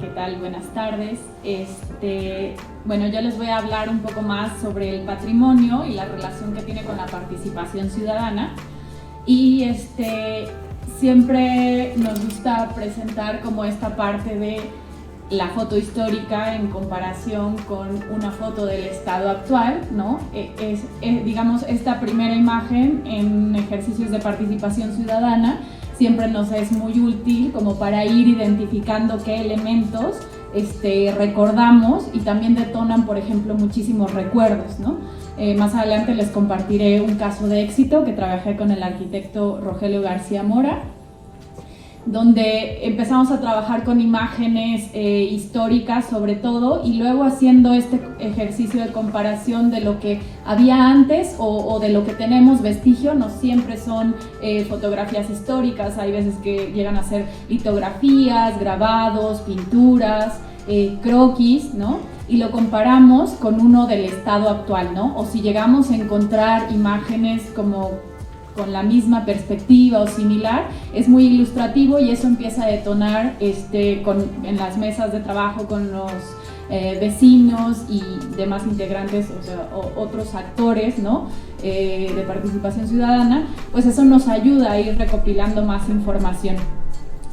¿Qué tal? Buenas tardes. Bueno, yo les voy a hablar un poco más sobre el patrimonio y la relación que tiene con la participación ciudadana. Y siempre nos gusta presentar como esta parte de la foto histórica en comparación con una foto del estado actual, ¿no? Digamos, esta primera imagen en ejercicios de participación ciudadana siempre nos es muy útil como para ir identificando qué elementos recordamos y también detonan, por ejemplo, muchísimos recuerdos, ¿no? Más adelante les compartiré un caso de éxito que trabajé con el arquitecto Rogelio García Mora, donde empezamos a trabajar con imágenes históricas sobre todo, y luego haciendo este ejercicio de comparación de lo que había antes o de lo que tenemos vestigio. No siempre son fotografías históricas, hay veces que llegan a ser litografías, grabados, pinturas, croquis, ¿no? Y lo comparamos con uno del estado actual, ¿no? O si llegamos a encontrar imágenes como con la misma perspectiva o similar, es muy ilustrativo y eso empieza a detonar en las mesas de trabajo con los vecinos y demás integrantes, o sea, otros actores, ¿no? De participación ciudadana. Pues eso nos ayuda a ir recopilando más información.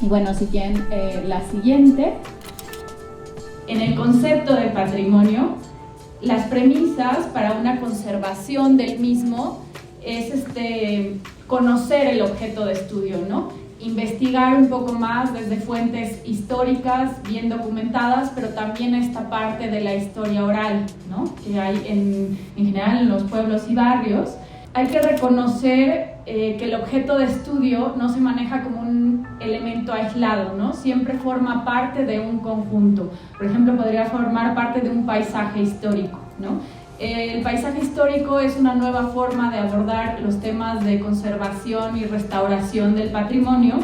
Y bueno, si quieren la siguiente. En el concepto de patrimonio, las premisas para una conservación del mismo es conocer el objeto de estudio, ¿no? Investigar un poco más desde fuentes históricas bien documentadas, pero también esta parte de la historia oral, ¿no? Que hay en general en los pueblos y barrios. Hay que reconocer que el objeto de estudio no se maneja como un elemento aislado, ¿no? Siempre forma parte de un conjunto. Por ejemplo, podría formar parte de un paisaje histórico, ¿no? El paisaje histórico es una nueva forma de abordar los temas de conservación y restauración del patrimonio,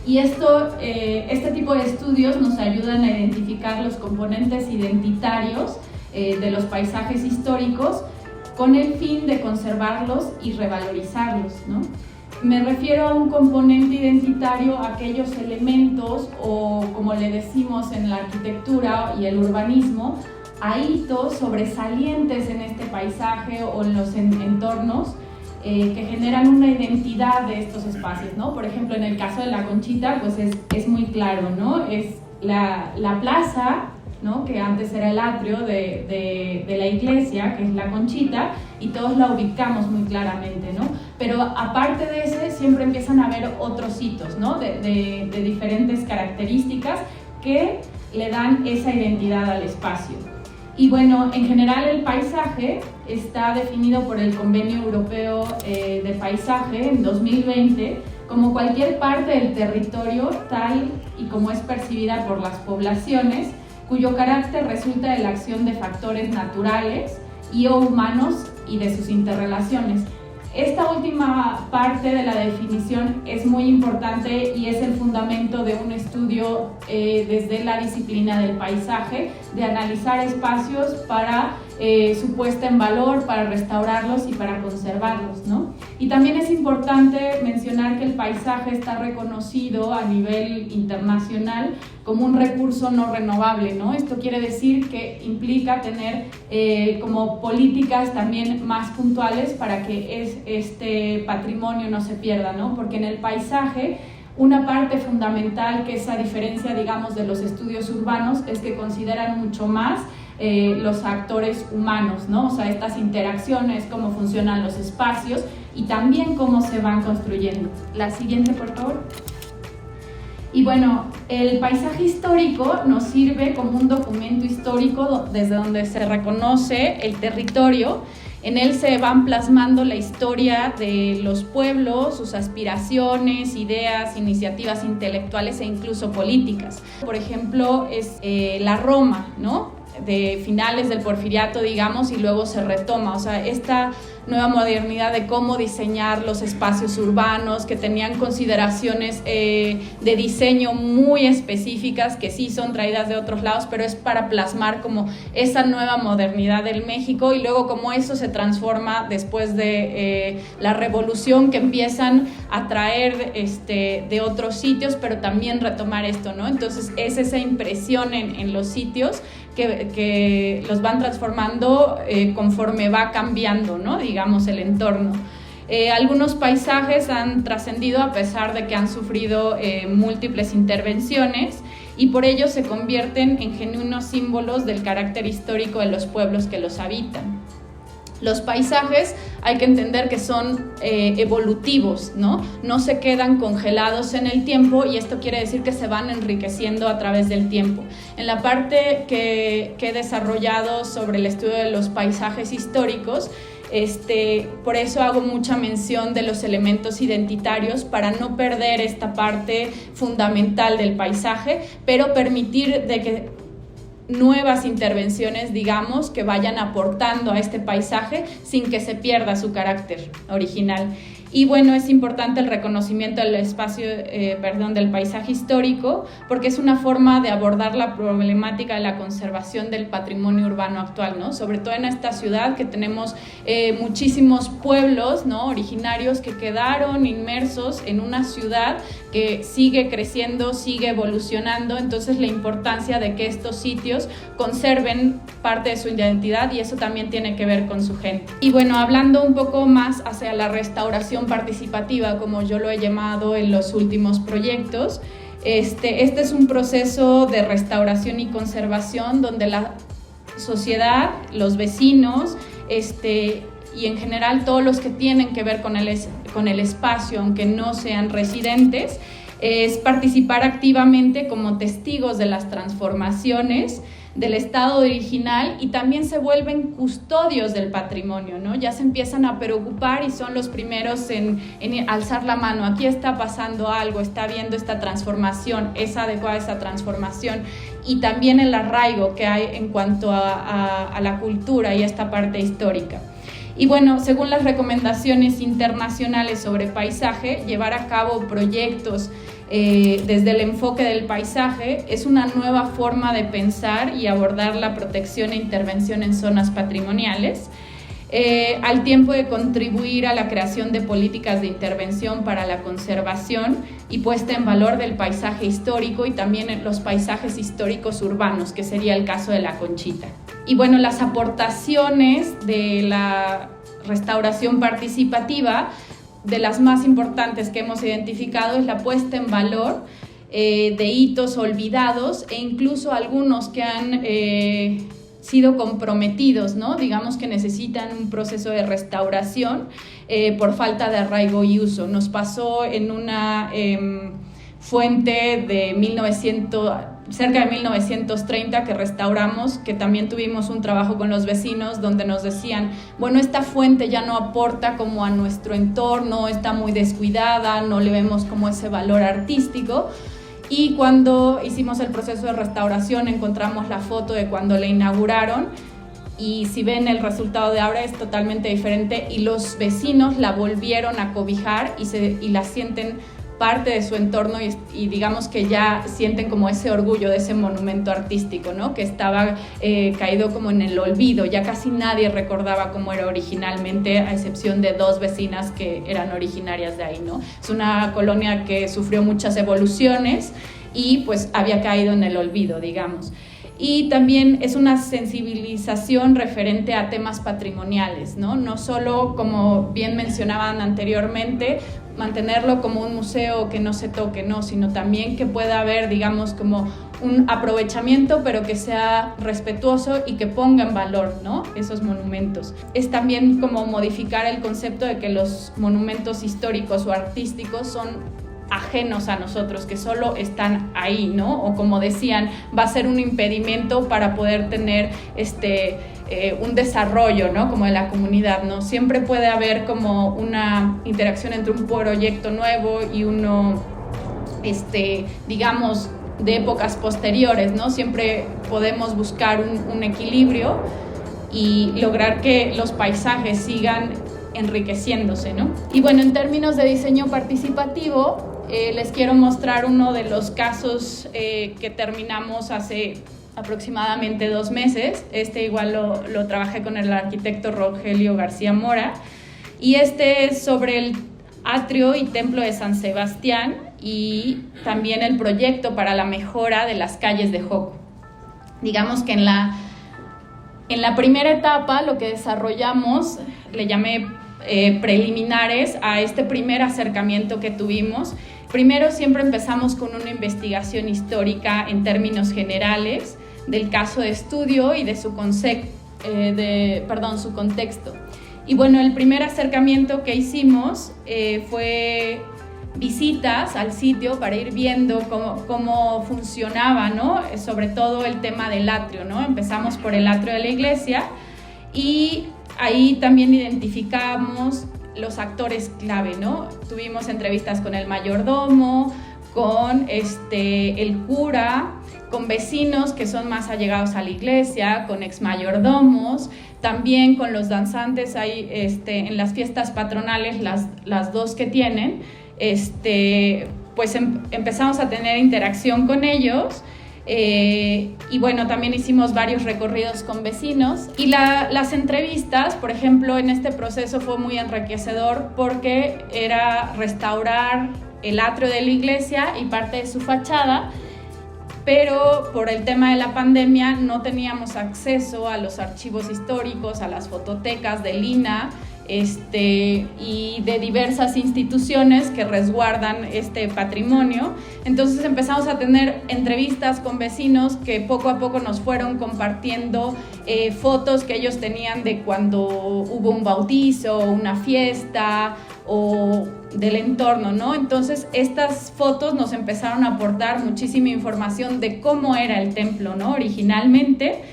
y este tipo de estudios nos ayudan a identificar los componentes identitarios de los paisajes históricos con el fin de conservarlos y revalorizarlos, ¿no? Me refiero a un componente identitario a aquellos elementos, o como le decimos en la arquitectura y el urbanismo, a hitos sobresalientes en este paisaje o en los entornos que generan una identidad de estos espacios, ¿no? Por ejemplo, en el caso de la Conchita, pues es muy claro, ¿no? Es la plaza, ¿no? Que antes era el atrio de la iglesia, que es la Conchita, y todos la ubicamos muy claramente, ¿no? Pero aparte de ese, siempre empiezan a haber otros hitos, ¿no? De diferentes características que le dan esa identidad al espacio. Y bueno, en general el paisaje está definido por el Convenio Europeo de Paisaje en 2020 como cualquier parte del territorio tal y como es percibida por las poblaciones, cuyo carácter resulta de la acción de factores naturales y o humanos y de sus interrelaciones. Esta última parte de la definición es muy importante y es el fundamento de un estudio desde la disciplina del paisaje, de analizar espacios para su puesta en valor, para restaurarlos y para conservarlos, ¿no? Y también es importante mencionar que el paisaje está reconocido a nivel internacional como un recurso no renovable, ¿no? Esto quiere decir que implica tener como políticas también más puntuales para que este patrimonio no se pierda, ¿no? Porque en el paisaje una parte fundamental, que es a diferencia, digamos, de los estudios urbanos, es que consideran mucho más los actores humanos, ¿no? O sea, estas interacciones, cómo funcionan los espacios y también cómo se van construyendo. La siguiente, por favor. Y bueno, el paisaje histórico nos sirve como un documento histórico desde donde se reconoce el territorio. En él se van plasmando la historia de los pueblos, sus aspiraciones, ideas, iniciativas intelectuales e incluso políticas. Por ejemplo, es la Roma, ¿no? de finales del Porfiriato, digamos, y luego se retoma. O sea, esta nueva modernidad de cómo diseñar los espacios urbanos, que tenían consideraciones de diseño muy específicas, que sí son traídas de otros lados, pero es para plasmar como esa nueva modernidad del México, y luego cómo eso se transforma después de la revolución, que empiezan a traer de otros sitios, pero también retomar esto, ¿no? Entonces es esa impresión en los sitios que los van transformando conforme va cambiando, ¿no? Digamos, el entorno. Algunos paisajes han trascendido a pesar de que han sufrido múltiples intervenciones, y por ello se convierten en genuinos símbolos del carácter histórico de los pueblos que los habitan. Los paisajes hay que entender que son evolutivos, ¿no? No se quedan congelados en el tiempo, y esto quiere decir que se van enriqueciendo a través del tiempo. En la parte que he desarrollado sobre el estudio de los paisajes históricos, por eso hago mucha mención de los elementos identitarios, para no perder esta parte fundamental del paisaje, pero permitir de que nuevas intervenciones, digamos, que vayan aportando a este paisaje sin que se pierda su carácter original. Y bueno, es importante el reconocimiento del del paisaje histórico, porque es una forma de abordar la problemática de la conservación del patrimonio urbano actual, ¿no? Sobre todo en esta ciudad, que tenemos muchísimos pueblos, ¿no?, originarios, que quedaron inmersos en una ciudad que sigue creciendo, sigue evolucionando. Entonces la importancia de que estos sitios conserven parte de su identidad, y eso también tiene que ver con su gente. Y bueno, hablando un poco más hacia la restauración participativa, como yo lo he llamado en los últimos proyectos, este es un proceso de restauración y conservación donde la sociedad, los vecinos, y en general todos los que tienen que ver con el espacio, aunque no sean residentes, es participar activamente como testigos de las transformaciones del estado original, y también se vuelven custodios del patrimonio, ¿no? Ya se empiezan a preocupar y son los primeros en alzar la mano. Aquí está pasando algo, está viendo esta transformación, es adecuada esa transformación, y también el arraigo que hay en cuanto a la cultura y esta parte histórica. Y bueno, según las recomendaciones internacionales sobre paisaje, llevar a cabo proyectos desde el enfoque del paisaje es una nueva forma de pensar y abordar la protección e intervención en zonas patrimoniales, al tiempo de contribuir a la creación de políticas de intervención para la conservación y puesta en valor del paisaje histórico, y también en los paisajes históricos urbanos, que sería el caso de La Conchita. Y bueno, las aportaciones de la restauración participativa, de las más importantes que hemos identificado, es la puesta en valor de hitos olvidados, e incluso algunos que han sido comprometidos, ¿no? Digamos que necesitan un proceso de restauración por falta de arraigo y uso. Nos pasó en una fuente de cerca de 1930 que restauramos, que también tuvimos un trabajo con los vecinos donde nos decían, bueno, esta fuente ya no aporta como a nuestro entorno, está muy descuidada, no le vemos como ese valor artístico. Y cuando hicimos el proceso de restauración encontramos la foto de cuando la inauguraron, y si ven el resultado de ahora es totalmente diferente, y los vecinos la volvieron a cobijar y la sienten parte de su entorno, y digamos que ya sienten como ese orgullo de ese monumento artístico, ¿no?, que estaba caído como en el olvido. Ya casi nadie recordaba cómo era originalmente, a excepción de 2 vecinas que eran originarias de ahí, ¿no? Es una colonia que sufrió muchas evoluciones y pues había caído en el olvido, digamos. Y también es una sensibilización referente a temas patrimoniales, ¿no? No solo, como bien mencionaban anteriormente, mantenerlo como un museo que no se toque, no, sino también que pueda haber, digamos, como un aprovechamiento, pero que sea respetuoso y que ponga en valor, ¿no?, esos monumentos. Es también como modificar el concepto de que los monumentos históricos o artísticos son ajenos a nosotros, que solo están ahí, ¿no? O como decían, va a ser un impedimento para poder tener un desarrollo, ¿no?, como de la comunidad, ¿no? Siempre puede haber como una interacción entre un proyecto nuevo y uno, digamos, de épocas posteriores, ¿no? Siempre podemos buscar un equilibrio y lograr que los paisajes sigan enriqueciéndose, ¿no? Y bueno, en términos de diseño participativo, les quiero mostrar uno de los casos que terminamos hace aproximadamente 2 meses. Igual lo trabajé con el arquitecto Rogelio García Mora, y es sobre el atrio y templo de San Sebastián y también el proyecto para la mejora de las calles de Joco. Digamos que en la primera etapa lo que desarrollamos le llamé preliminares a este primer acercamiento que tuvimos. Primero siempre empezamos con una investigación histórica en términos generales del caso de estudio y de su contexto. Y bueno, el primer acercamiento que hicimos fue visitas al sitio para ir viendo cómo funcionaba, ¿no? Sobre todo el tema del atrio, ¿no? Empezamos por el atrio de la iglesia y ahí también identificamos los actores clave, ¿no? Tuvimos entrevistas con el mayordomo, con el cura, con vecinos que son más allegados a la iglesia, con exmayordomos, también con los danzantes. Hay en las fiestas patronales, las 2 que tienen, pues empezamos a tener interacción con ellos. Y bueno, también hicimos varios recorridos con vecinos, y las entrevistas, por ejemplo, en este proceso fue muy enriquecedor porque era restaurar el atrio de la iglesia y parte de su fachada, pero por el tema de la pandemia no teníamos acceso a los archivos históricos, a las fototecas del INAH y de diversas instituciones que resguardan este patrimonio. Entonces empezamos a tener entrevistas con vecinos que poco a poco nos fueron compartiendo fotos que ellos tenían de cuando hubo un bautizo, una fiesta o del entorno, ¿no? Entonces estas fotos nos empezaron a aportar muchísima información de cómo era el templo, ¿no? Originalmente.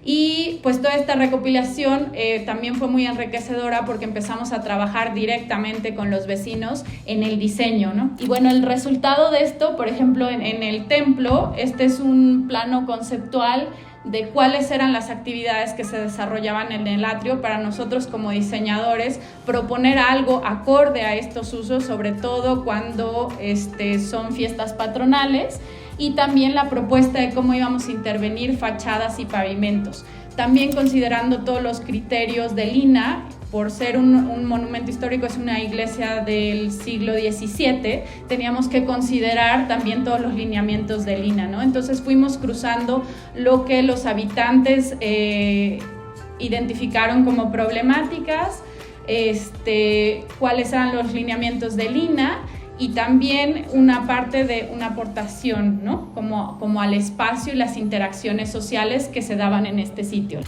Y pues toda esta recopilación también fue muy enriquecedora porque empezamos a trabajar directamente con los vecinos en el diseño, ¿no? Y bueno, el resultado de esto, por ejemplo, en el templo, es un plano conceptual de cuáles eran las actividades que se desarrollaban en el atrio para nosotros como diseñadores proponer algo acorde a estos usos, sobre todo cuando son fiestas patronales, y también la propuesta de cómo íbamos a intervenir fachadas y pavimentos. También considerando todos los criterios del INAH, por ser un monumento histórico, es una iglesia del siglo XVII, teníamos que considerar también todos los lineamientos del INAH, ¿no? Entonces fuimos cruzando lo que los habitantes identificaron como problemáticas, cuáles eran los lineamientos del INAH, y también una parte de una aportación, ¿no? como al espacio y las interacciones sociales que se daban en este sitio.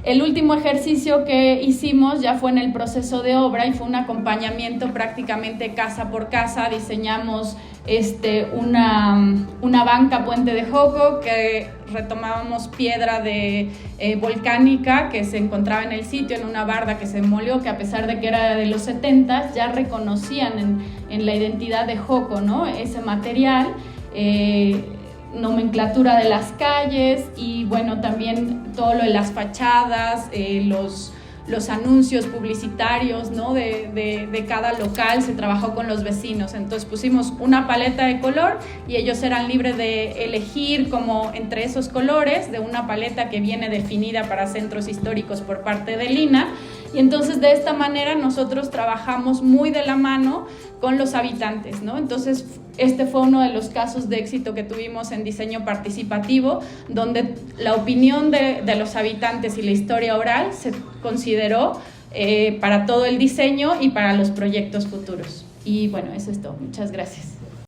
El último ejercicio que hicimos ya fue en el proceso de obra y fue un acompañamiento prácticamente casa por casa. Diseñamos una banca puente de Joco, que retomábamos piedra volcánica que se encontraba en el sitio, en una barda que se demolió, que a pesar de que era de los 70, ya reconocían en la identidad de Joco, ¿no? Ese material, nomenclatura de las calles y bueno, también todo lo de las fachadas, los anuncios publicitarios, ¿no? de cada local se trabajó con los vecinos. Entonces pusimos una paleta de color y ellos eran libres de elegir como entre esos colores de una paleta que viene definida para centros históricos por parte del INAH. Y entonces de esta manera nosotros trabajamos muy de la mano con los habitantes, ¿no? Entonces fue uno de los casos de éxito que tuvimos en diseño participativo, donde la opinión de los habitantes y la historia oral se consideró para todo el diseño y para los proyectos futuros. Y bueno, eso es todo. Muchas gracias.